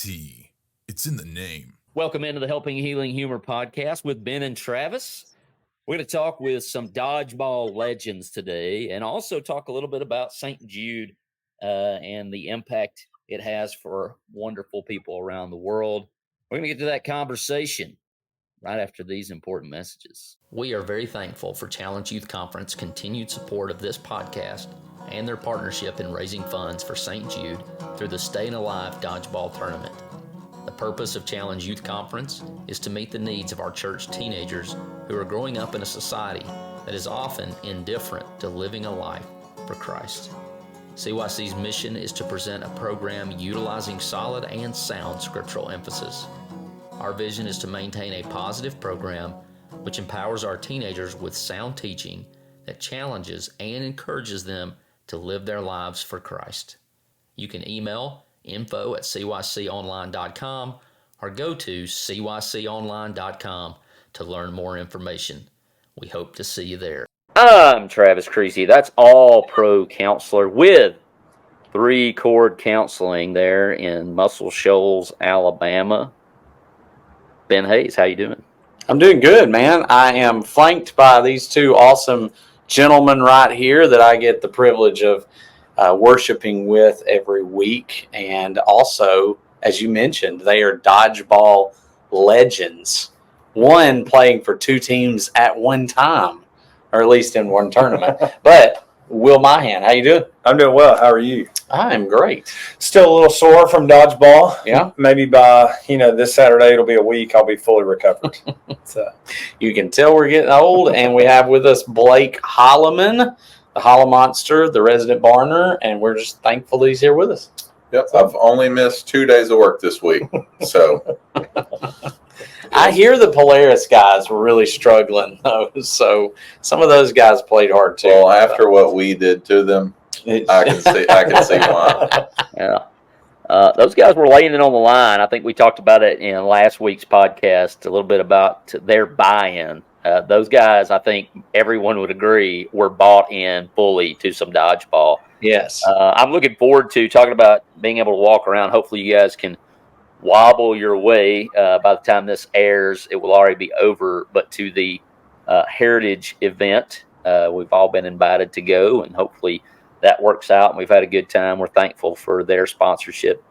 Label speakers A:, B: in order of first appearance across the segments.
A: T. It's in the name.
B: Welcome into the Helping Healing Humor podcast with Ben and Travis. We're going to talk with some dodgeball legends today and also talk a little bit about St. Jude and the impact it has for wonderful people around the world. We're going to get to that conversation right after these important messages. We are very thankful for Challenge Youth Conference continued support of this podcast and their partnership in raising funds for St. Jude through the Staying Alive Dodgeball Tournament. The purpose of Challenge Youth Conference is to meet the needs of our church teenagers who are growing up in a society that is often indifferent to living a life for Christ. CYC's mission is to present a program utilizing solid and sound scriptural emphasis. Our vision is to maintain a positive program which empowers our teenagers with sound teaching that challenges and encourages them to live their lives for Christ. You can email info@cyconline.com or go to cyconline.com to learn more information. We hope to see you there. I'm Travis Creasy. That's all pro counselor with 3-Chord Counseling there in Muscle Shoals, Alabama. Ben Hayes, how you doing?
C: I'm doing good, man. I am flanked by these two awesome gentlemen right here that I get the privilege of worshiping with every week. And also, as you mentioned, they are dodgeball legends. One playing for two teams at one time, or at least in one tournament. But Will Mahan, how you doing?
D: I'm doing well. How are you?
C: I'm great.
D: Still a little sore from dodgeball.
C: Yeah.
D: Maybe by, this Saturday, it'll be a week. I'll be fully recovered. So
C: You can tell we're getting old. And we have with us Blake Holloman, the Hollow Monster, the resident Barner, and we're just thankful that he's here with us.
E: Yep, I've only missed 2 days of work this week, so.
C: I hear the Polaris guys were really struggling, though, so some of those guys played hard, too.
E: Well, after what we did to them, I can see why.
B: Yeah. Those guys were laying it on the line. I think we talked about it in last week's podcast, a little bit about their buy-in. Those guys, I think everyone would agree, were bought in fully to some dodgeball.
C: Yes.
B: I'm looking forward to talking about being able to walk around. Hopefully you guys can wobble your way. By the time this airs, it will already be over. But to the Heritage event, we've all been invited to go, and hopefully that works out. And we've had a good time. We're thankful for their sponsorship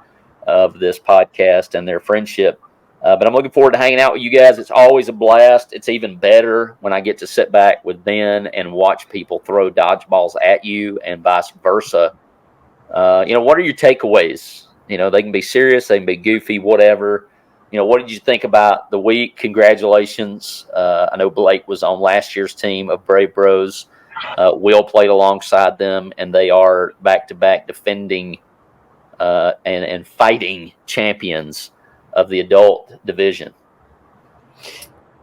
B: of this podcast and their friendship. But I'm looking forward to hanging out with you guys. It's always a blast. It's even better when I get to sit back with Ben and watch people throw dodgeballs at you and vice versa. What are your takeaways? They can be serious, they can be goofy, whatever. What did you think about the week? Congratulations. I know Blake was on last year's team of Brave Bros. Will played alongside them, and they are back-to-back defending and fighting champions of the adult division.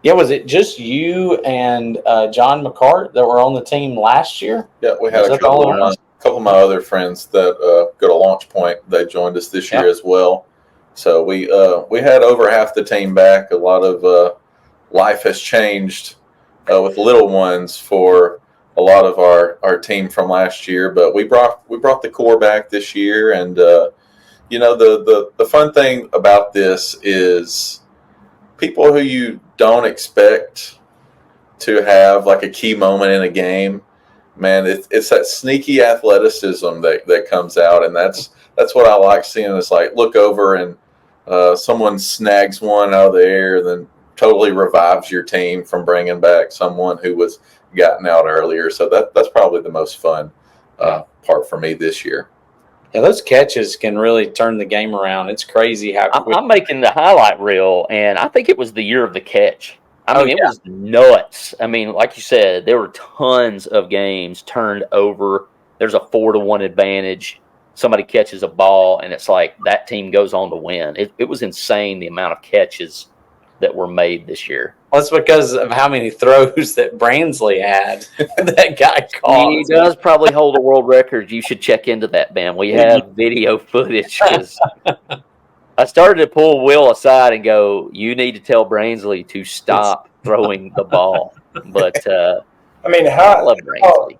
C: Yeah, was it just you and John McCart that were on the team last year?
E: Yeah, we had a couple of my other friends that go to Launch Point. They joined us this year as well. So we had over half the team back. A lot of life has changed with little ones for a lot of our team from last year. But we brought the core back this year, and the fun thing about this is people who you don't expect to have like a key moment in a game. Man, it's that sneaky athleticism that comes out, and that's what I like seeing. It's like look over and someone snags one out of the air, then totally revives your team from bringing back someone who was gotten out earlier. So that's probably the most fun part for me this year.
C: Yeah, those catches can really turn the game around. It's crazy how quick.
B: I'm making the highlight reel, and I think it was the year of the catch. It was nuts. Like you said, there were tons of games turned over. There's a 4-1 advantage. Somebody catches a ball, and it's like that team goes on to win. It was insane the amount of catches that were made this year.
C: Well, that's because of how many throws that Bransley had. That guy caught.
B: He does probably hold a world record. You should check into that, Ben. We have video footage. I started to pull Will aside and go, you need to tell Bransley to stop throwing the ball. But I love Bransley.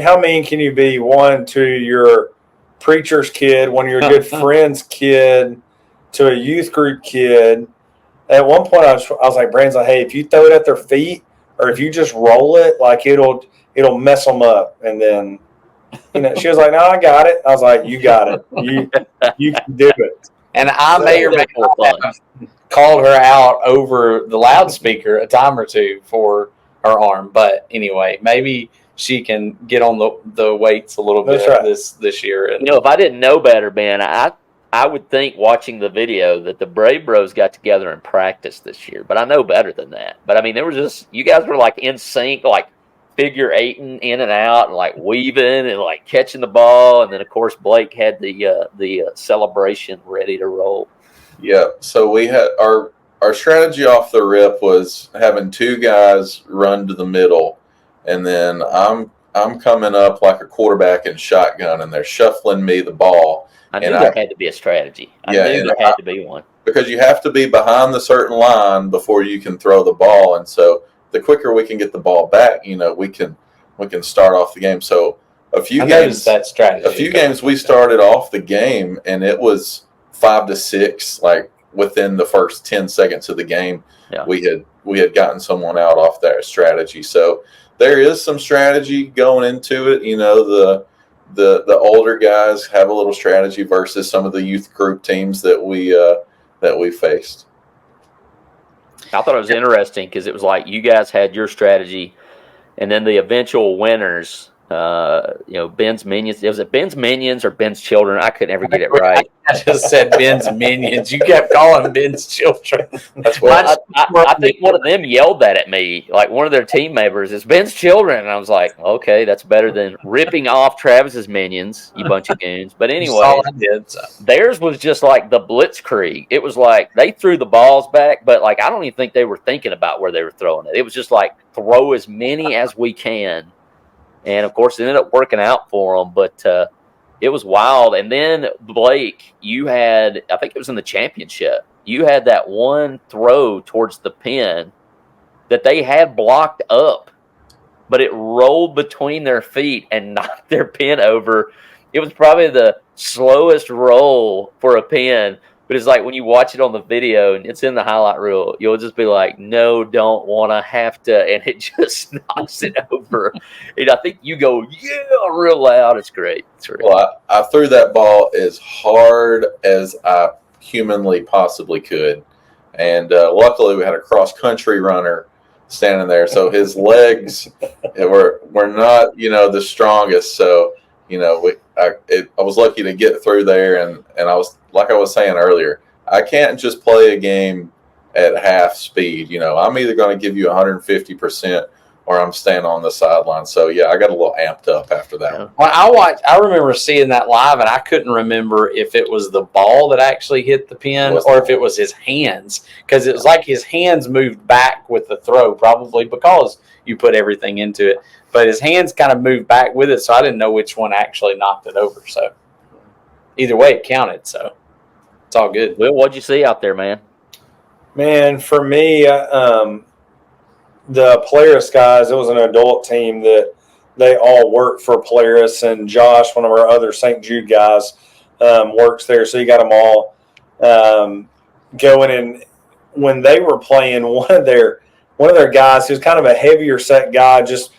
D: How mean can you be, one, to your preacher's kid, one of your good friend's kid, to a youth group kid. At one point, I was like, Brandon's like, hey, if you throw it at their feet or if you just roll it, like it'll mess them up. And then, she was like, no, I got it. I was like, you got it. You can do it.
C: And I may or may not have called her out over the loudspeaker a time or two for her arm. But anyway, maybe she can get on the weights a little bit this year. And,
B: if I didn't know better, Ben, I would think watching the video that the Brave Bros got together and practiced this year. But I know better than that. But, I mean, there was just – you guys were, like, in sync, like, figure eighting in and out and, like, weaving and, like, catching the ball. And then, of course, Blake had the celebration ready to roll.
E: Yeah, so we had our strategy off the rip was having two guys run to the middle, and then I'm coming up like a quarterback in shotgun, and they're shuffling me the ball.
B: I knew there had to be a strategy. I knew there had to be one. Because
E: you have to be behind the certain line before you can throw the ball, and so the quicker we can get the ball back, we can start off the game. So a few games we started off the game, and it was 5-6, like within the first 10 seconds of the game, we had gotten someone out off that strategy. So there is some strategy going into it. The older guys have a little strategy versus some of the youth group teams that we faced.
B: I thought it was interesting because it was like you guys had your strategy, and then the eventual winners. Ben's Minions. Was it Ben's Minions or Ben's Children? I could never get it right.
C: I just said Ben's Minions. You kept calling them Ben's Children.
E: That's what
B: I think one of them yelled that at me. Like one of their team members is Ben's Children. And I was like, okay, that's better than ripping off Travis's Minions, you bunch of goons. But anyway, theirs was just like the blitzkrieg. It was like they threw the balls back, but like I don't even think they were thinking about where they were throwing it. It was just like throw as many as we can. And, of course, it ended up working out for them, but it was wild. And then, Blake, you had, I think it was in the championship, you had that one throw towards the pin that they had blocked up, but it rolled between their feet and knocked their pin over. It was probably the slowest roll for a pin. But it's like when you watch it on the video and it's in the highlight reel, you'll just be like, no, don't want to have to. And it just knocks it over. And I think you go, yeah, real loud. It's great. It's great.
E: Well, I threw that ball as hard as I humanly possibly could. And luckily we had a cross-country runner standing there. So his legs were not, the strongest. So, I was lucky to get through there. And I was, like I was saying earlier, I can't just play a game at half speed. I'm either going to give you 150% or I'm staying on the sideline. So, yeah, I got a little amped up after that.
C: Well, I remember seeing that live, and I couldn't remember if it was the ball that actually hit the pin or if it was his hands, because it was like his hands moved back with the throw, probably because you put everything into it. But his hands kind of moved back with it, so I didn't know which one actually knocked it over. So either way, it counted, so it's all good.
B: Will, what'd you see out there, man?
D: Man, for me, the Polaris guys, it was an adult team that they all work for Polaris, and Josh, one of our other St. Jude guys, works there. So you got them all going. And when they were playing, one of their guys, he was kind of a heavier set guy, just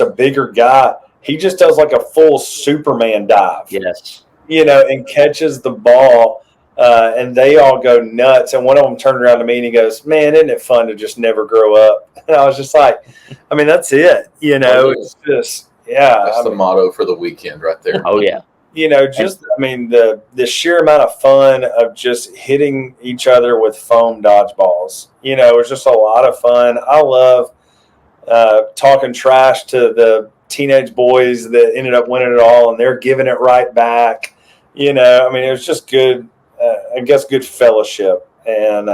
D: a bigger guy. He just does like a full Superman dive.
B: Yes.
D: And catches the ball, and they all go nuts. And one of them turned around to me and he goes, man, isn't it fun to just never grow up? And I was just like, I mean, that's it. It's just, yeah.
E: That's the motto for the weekend right there.
B: Oh, yeah.
D: The sheer amount of fun of just hitting each other with foam dodgeballs. It was just a lot of fun. I love talking trash to the teenage boys that ended up winning it all, and they're giving it right back. It was just good, good fellowship. And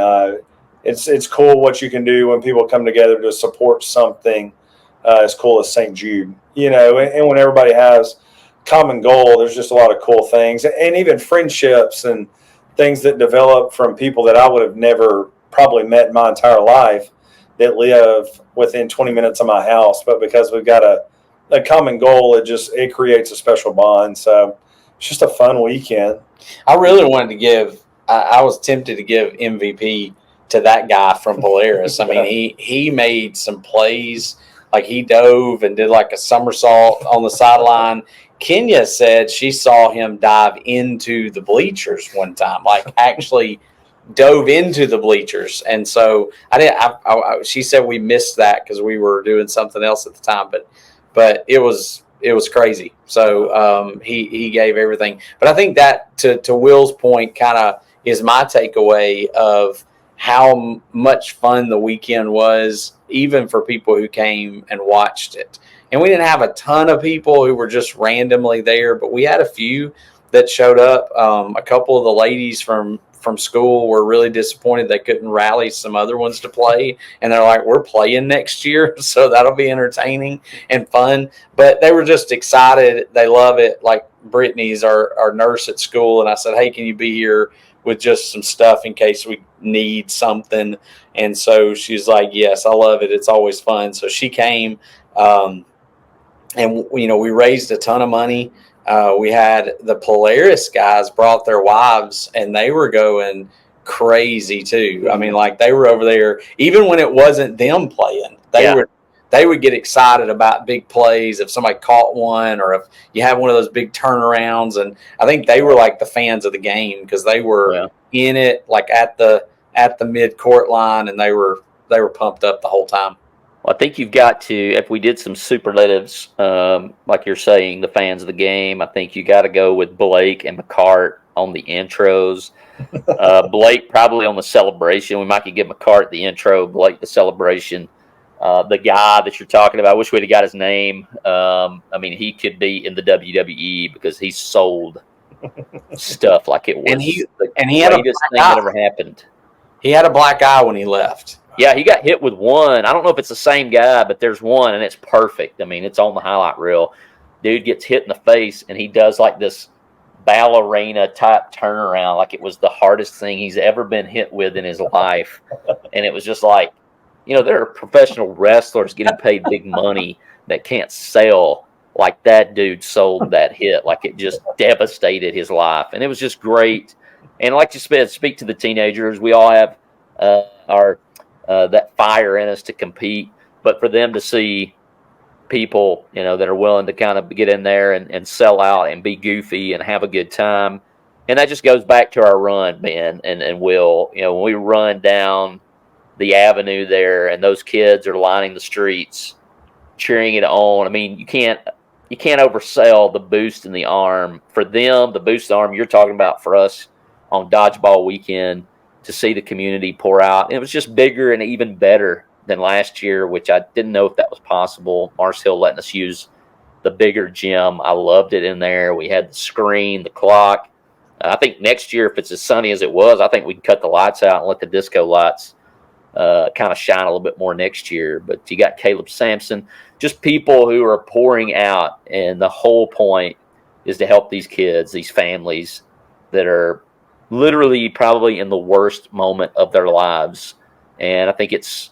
D: it's cool what you can do when people come together to support something as cool as St. Jude. And when everybody has common goal, there's just a lot of cool things, and even friendships and things that develop from people that I would have never probably met in my entire life that live within 20 minutes of my house. But because we've got a common goal, it creates a special bond. So it's just a fun weekend.
C: I really wanted to give I was tempted to give MVP to that guy from Polaris. I mean, he made some plays, like he dove and did like a somersault on the sideline. Kenya said she saw him dive into the bleachers one time, like actually dove into the bleachers. And so she said we missed that because we were doing something else at the time, but it was crazy. So he gave everything. But I think that to Will's point kind of is my takeaway of how much fun the weekend was, even for people who came and watched it. And we didn't have a ton of people who were just randomly there, but we had a few that showed up. A couple of the ladies from school were really disappointed they couldn't rally some other ones to play, and they're like, we're playing next year, so that'll be entertaining and fun. But they were just excited. They love it. Like Brittany's our nurse at school, and I said, hey, can you be here with just some stuff in case we need something? And so she's like, yes, I love it. It's always fun. So she came, and we raised a ton of money. We had the Polaris guys brought their wives, and they were going crazy too. I mean, like they were over there, even when it wasn't them playing, they would get excited about big plays if somebody caught one, or if you have one of those big turnarounds. And I think they were like the fans of the game because they were in it, like at the mid court line, and they were pumped up the whole time.
B: Well, I think you've got to, if we did some superlatives, like you're saying, the fans of the game, I think you got to go with Blake and McCart on the intros. Blake probably on the celebration. We might could give McCart the intro, Blake the celebration. The guy that you're talking about, I wish we'd have got his name. I mean, he could be in the WWE because he sold stuff like it was the greatest thing that ever happened.
C: He had a black eye when he left.
B: Yeah, he got hit with one. I don't know if it's the same guy, but there's one, and it's perfect. I mean, it's on the highlight reel. Dude gets hit in the face, and he does like this ballerina type turnaround, like it was the hardest thing he's ever been hit with in his life. And it was just like, there are professional wrestlers getting paid big money that can't sell like that dude sold that hit. Like it just devastated his life. And it was just great. And like you said, speak to the teenagers. We all have our that fire in us to compete, but for them to see people, that are willing to kind of get in there and sell out and be goofy and have a good time. And that just goes back to our run, Ben and Will. When we run down the avenue there and those kids are lining the streets, cheering it on. I mean, you can't oversell the boost in the arm. For them, the boost in the arm you're talking about for us on Dodgeball weekend, to see the community pour out. It was just bigger and even better than last year, which I didn't know if that was possible. Mars Hill letting us use the bigger gym. I loved it in there. We had the screen, the clock. I think next year, if it's as sunny as it was, I think we can cut the lights out and let the disco lights kind of shine a little bit more next year. But you got Caleb Sampson, just people who are pouring out. And the whole point is to help these kids, these families that are literally probably in the worst moment of their lives. And I think it's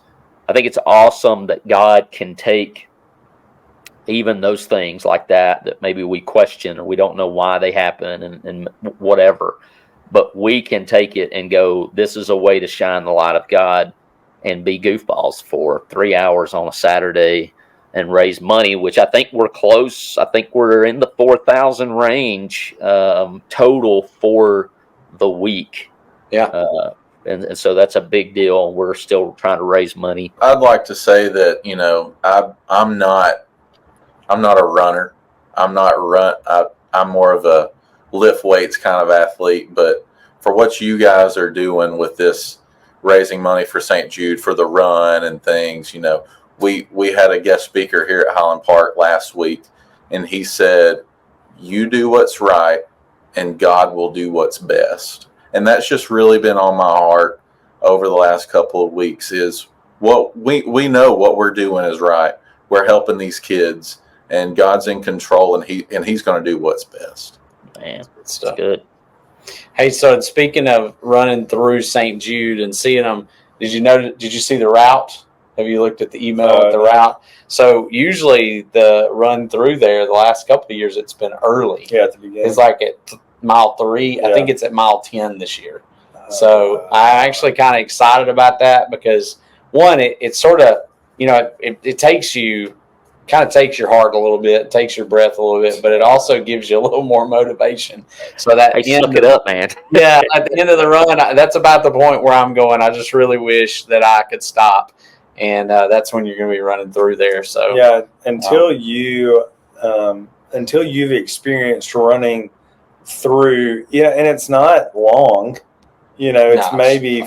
B: awesome that God can take even those things like that maybe we question or we don't know why they happen and whatever. But we can take it and go, this is a way to shine the light of God and be goofballs for 3 hours on a Saturday and raise money, which I think we're close. I think we're in the 4,000 range total for the week. And so that's a big deal. We're still trying to raise money.
E: I'd like to say that I'm not a runner. I'm more of a lift weights kind of athlete. But for what you guys are doing with this, raising money for St. Jude for the run and things, we had a guest speaker here at Highland Park last week, and he said, "You do what's right, and God will do what's best." And that's just really been on my heart over the last couple of weeks is what we know what we're doing is right. We're helping these kids, and God's in control, and he's going to do what's best.
B: Man, that's good.
C: Hey, so speaking of running through St. Jude and seeing them, did you see the route? Have you looked at the email at the route? So usually the run through there, the last couple of years, it's been early.
D: Yeah, at the beginning.
C: It's like at mile 3. Yeah. I think it's at mile 10 this year. So I'm actually kind of excited about that because one, it sort of, it takes you, kind of takes your heart a little bit, takes your breath a little bit, but it also gives you a little more motivation. So that
B: Hey, suck it up, man.
C: yeah, at the end of the run, that's about the point where I'm going. I just really wish that I could stop, and that's when you're going to be running through there. So
D: yeah, until you've experienced running through, and it's not long. It's maybe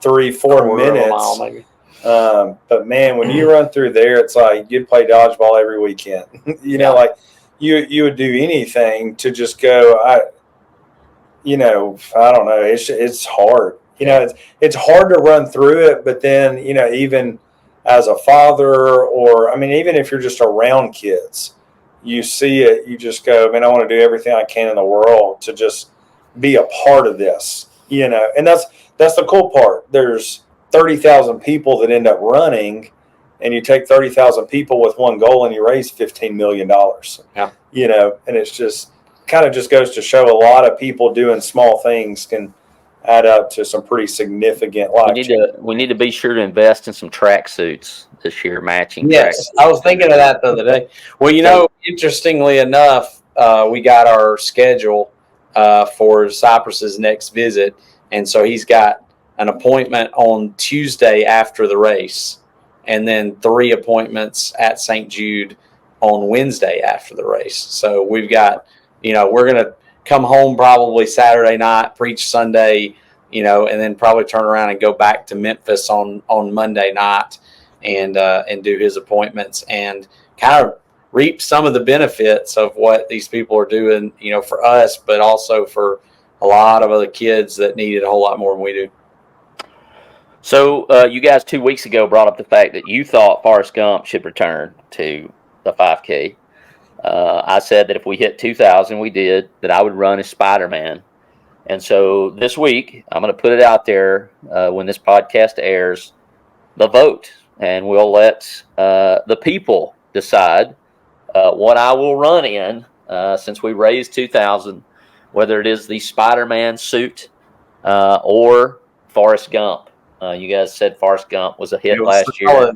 D: 3-4 minutes.
C: Mile, maybe.
D: But man, when you run through there, it's like you'd play dodgeball every weekend. Like you would do anything to just go. I don't know. It's hard. It's hard to run through it. But then even as a father, or even if you're just around kids, you see it, you just go, man, I want to do everything I can in the world to just be a part of this. And that's the cool part. There's 30,000 people that end up running, and you take 30,000 people with one goal and you raise $15 million.
C: Yeah.
D: And it's just kind of just goes to show a lot of people doing small things can add up to some pretty significant life change.
B: We need to be sure to invest in some track suits this year, matching.
C: Yes, I was thinking of that the other day. Well, interestingly enough, we got our schedule for Cypress's next visit, and so he's got an appointment on Tuesday after the race, and then 3 appointments at St. Jude on Wednesday after the race. So we've got, we're going to come home probably Saturday night, preach Sunday, and then probably turn around and go back to Memphis on Monday night and do his appointments and kind of reap some of the benefits of what these people are doing, for us, but also for a lot of other kids that need it a whole lot more than we do.
B: So you guys 2 weeks ago brought up the fact that you thought Forrest Gump should return to the 5K. I said that if we hit 2,000, we did, that I would run as Spider-Man. And so this week, I'm going to put it out there when this podcast airs, the vote. And we'll let the people decide what I will run in since we raised 2,000, whether it is the Spider-Man suit or Forrest Gump. You guys said Forrest Gump was a hit last year.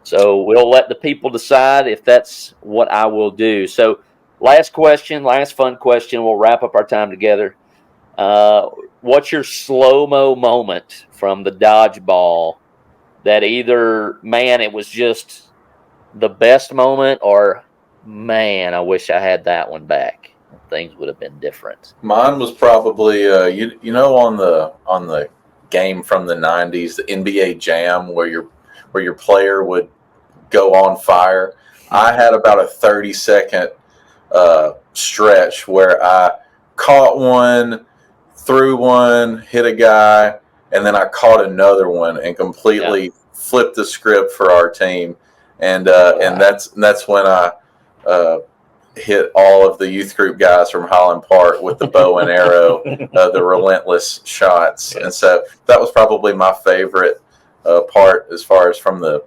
B: So we'll let the people decide if that's what I will do. So last fun question. We'll wrap up our time together. What's your slow-mo moment from the dodgeball that either, man, it was just the best moment, or, man, I wish I had that one back. Things would have been different.
E: Mine was probably, on the game from the 90s, the NBA Jam, where your player would go on fire. I had about a 30-second stretch where I caught one, threw one, hit a guy, and then I caught another one and completely flipped the script for our team. And that's when I hit all of the youth group guys from Highland Park with the bow and arrow, the relentless shots. And so that was probably my favorite part as far as from the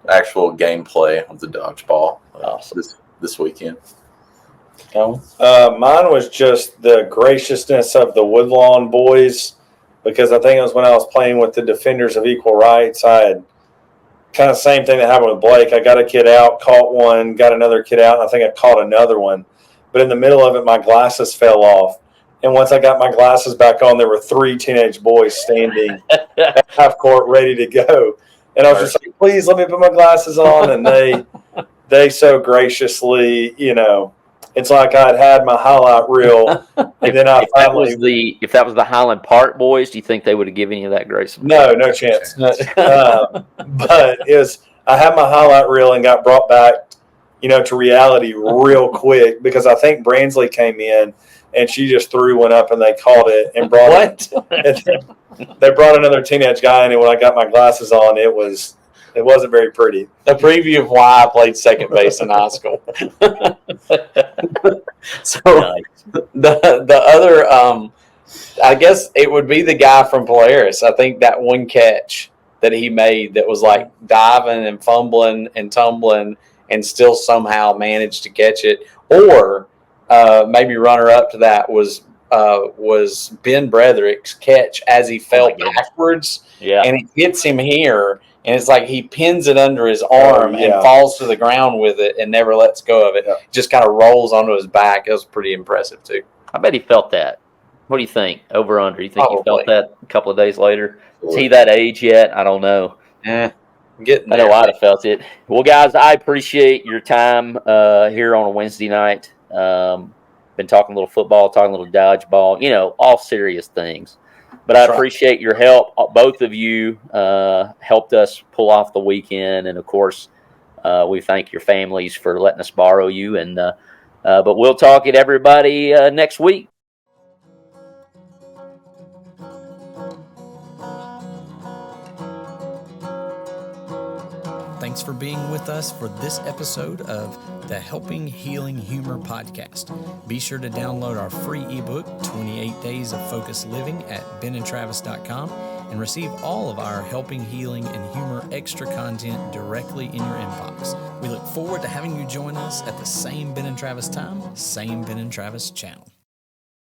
E: actual gameplay of the dodgeball this weekend.
D: Mine was just the graciousness of the Woodlawn boys, because I think it was when I was playing with the Defenders of Equal Rights. I had kind of same thing that happened with Blake. I got a kid out, caught one, got another kid out, and I think I caught another one. But in the middle of it, my glasses fell off. And once I got my glasses back on, there were 3 teenage boys standing at half court ready to go. And I was just like, please let me put my glasses on. And they so graciously, it's like I'd had my highlight reel. And then if
B: that was the Highland Park boys, do you think they would have given you that grace?
D: No chance. But I had my highlight reel and got brought back, to reality real quick, because I think Bransley came in and she just threw one up and they caught it and brought it. They brought another teenage guy in, and when I got my glasses on, it wasn't very pretty.
C: A preview of why I played second base in high school. So the other, I guess it would be the guy from Polaris. I think that one catch that he made that was like diving and fumbling and tumbling and still somehow managed to catch it. Or maybe runner up to that was was Ben Brederick's catch as he fell
B: goodness.
C: backwards,
B: Yeah.
C: and it hits him here, and it's like he pins it under his arm and falls to the ground with it and never lets go of it.
D: Yeah.
C: Just kind of rolls onto his back. It was pretty impressive too.
B: I bet he felt that. What do you think? Over under? You think he
C: Probably.
B: felt that a couple of days later? Is he that age yet? I don't know.
C: Getting
B: I know I'd have felt it. Well, guys, I appreciate your time here on a Wednesday night. Been talking a little football, talking a little dodgeball, all serious things. But I appreciate your help. Both of you helped us pull off the weekend. And, of course, we thank your families for letting us borrow you. And but we'll talk at everybody next week.
F: Thanks for being with us for this episode of the Helping Healing Humor podcast. Be sure to download our free ebook, 28 Days of Focused Living, at benandtravis.com and receive all of our Helping Healing and Humor extra content directly in your inbox. We look forward to having you join us at the same Ben and Travis time, same Ben and Travis channel.